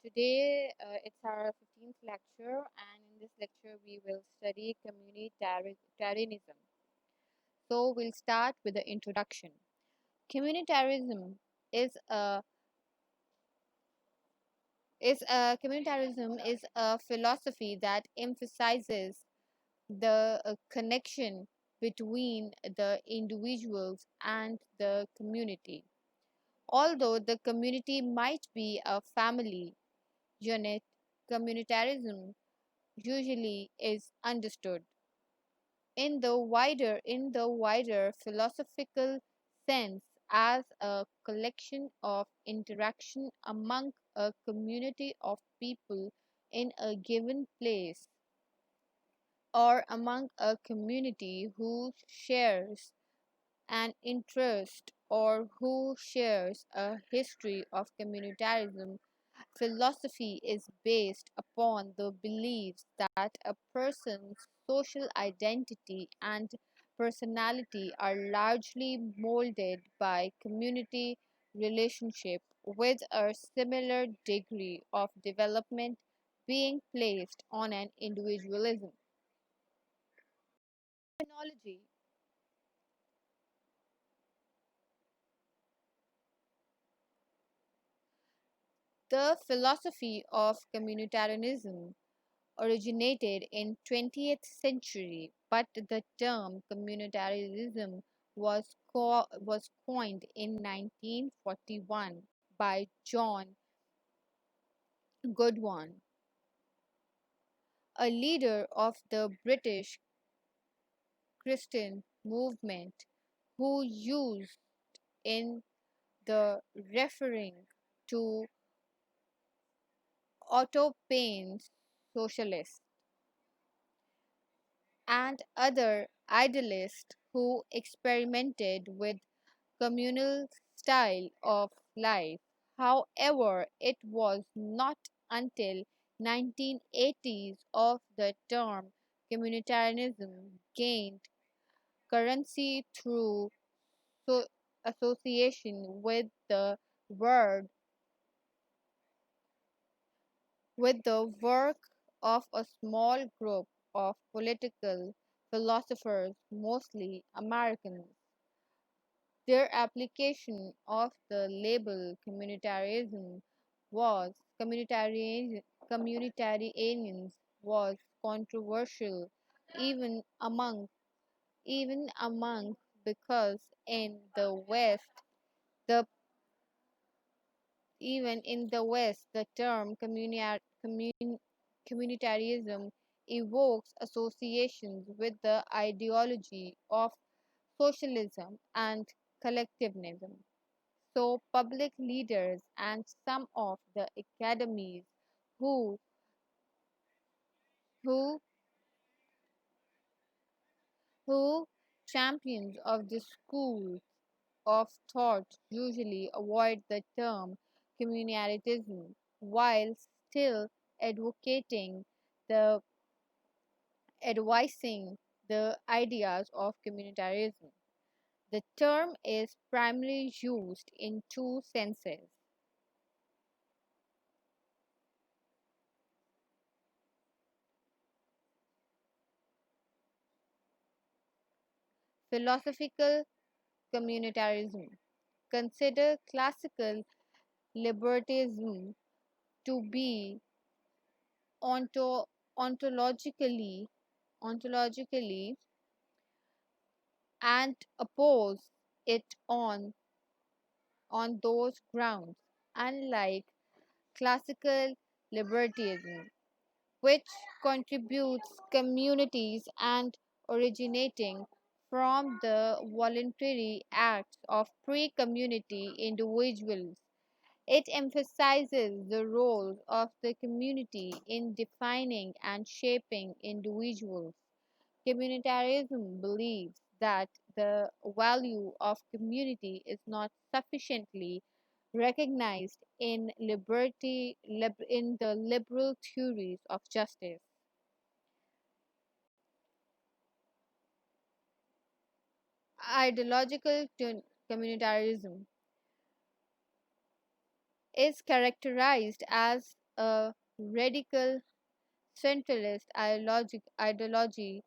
Today it's our 15th lecture, and in this lecture, we will study communitarianism. So, we'll start with the introduction. Communitarianism is a philosophy that emphasizes the connection between the individuals and the community. Although the community might be a family unit, communitarism usually is understood in the wider philosophical sense as a collection of interaction among a community of people in a given place, or among a community who shares an interest or who shares a history of communitarism. Philosophy is based upon the beliefs that a person's social identity and personality are largely molded by community relationship, with a similar degree of development being placed on an individualism. Terminology. The philosophy of communitarianism originated in 20th century, but the term communitarianism was coined in 1941 by John Goodwin, a leader of the British Christian movement, who used in the referring to Otto Paine's socialists and other idealists who experimented with communal style of life. However, it was not until 1980s of the term communitarianism gained currency through so association word with the work of a small group of political philosophers, mostly Americans. Their application of the label was communitarians was controversial even among even among because in the West the even in the West the term communitarianism evokes associations with the ideology of socialism and collectivism. So, public leaders and some of the academies who who who champions of this school of thought usually avoid the term communitarianism while still advocating the advising the ideas of communitarianism. The term is primarily used in two senses: philosophical communitarianism. Consider classical liberalism to be onto, ontologically ontologically and oppose it on those grounds. Unlike classical libertarianism, which contributes communities and originating from the voluntary acts of pre-community individuals. It emphasizes the role of the community in defining and shaping individuals. Communitarianism believes that the value of community is not sufficiently recognized in the liberal theories of justice. Ideological communitarianism is characterized as a radical centralist ideology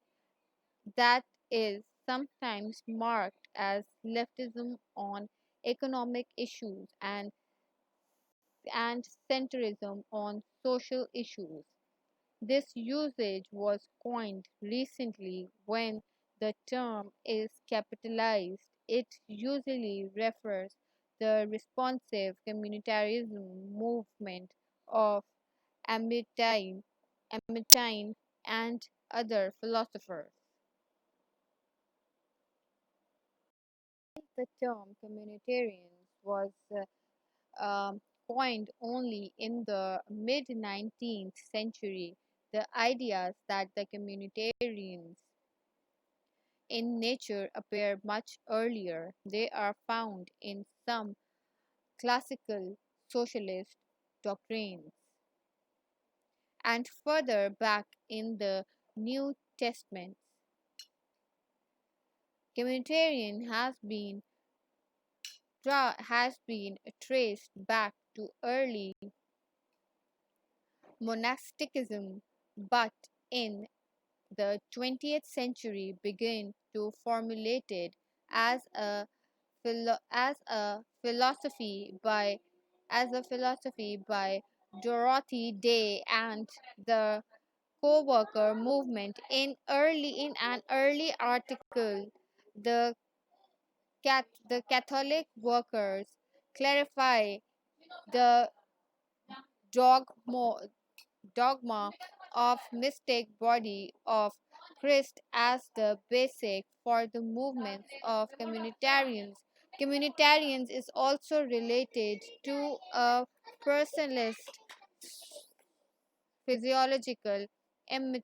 that is sometimes marked as leftism on economic issues and centrism on social issues. This usage was coined recently when the term is capitalized. It usually refers the responsive communitarianism movement of Amitine and other philosophers. The term communitarians was coined only in the mid 19th century. The ideas that the communitarians in nature appear much earlier. They are found in some classical socialist doctrines and further back in the New Testament. Communitarian has been traced back to early monasticism, but in the 20th century began to formulated as a as a philosophy by Dorothy Day and the co-worker movement in an early article. the the Catholic workers clarify the dogma dogma of mystic body of Christ as the basic for the movements of communitarians. Communitarians is also related to a personalist physiological em-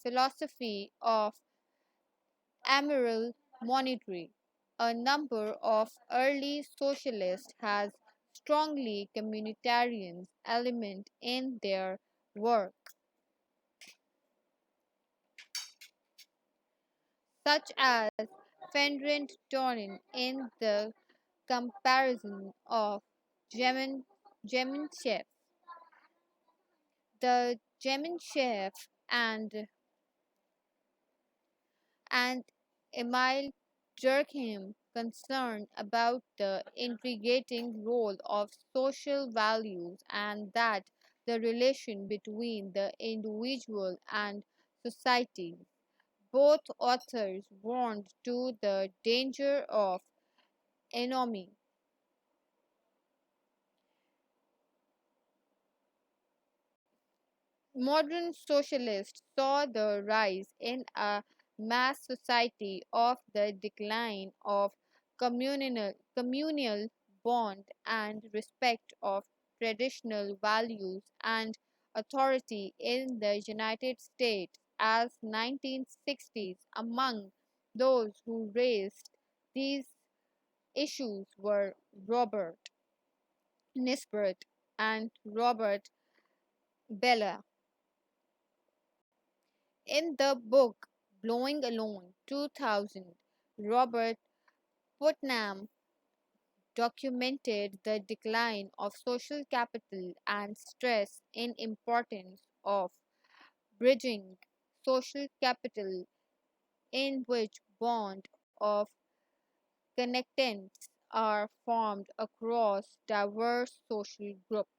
philosophy of amoral monetary. A number of early socialists has strongly communitarian element in their work, such as Ferdinand Torin in the comparison of German German chef, the German chef, and Emile Durkheim concerned about the integrating role of social values and that the relation between the individual and society. Both authors warned to the danger of enemy. Modern socialists saw the rise in a mass society of the decline of communal bond and respect of traditional values and authority in the United States as 1960s. Among those who raised these issues were Robert Nisbet and Robert Bella. In the book Blowing Alone 2000, Robert Putnam documented the decline of social capital and stressed in importance of bridging social capital in which bond of connectance are formed across diverse social groups.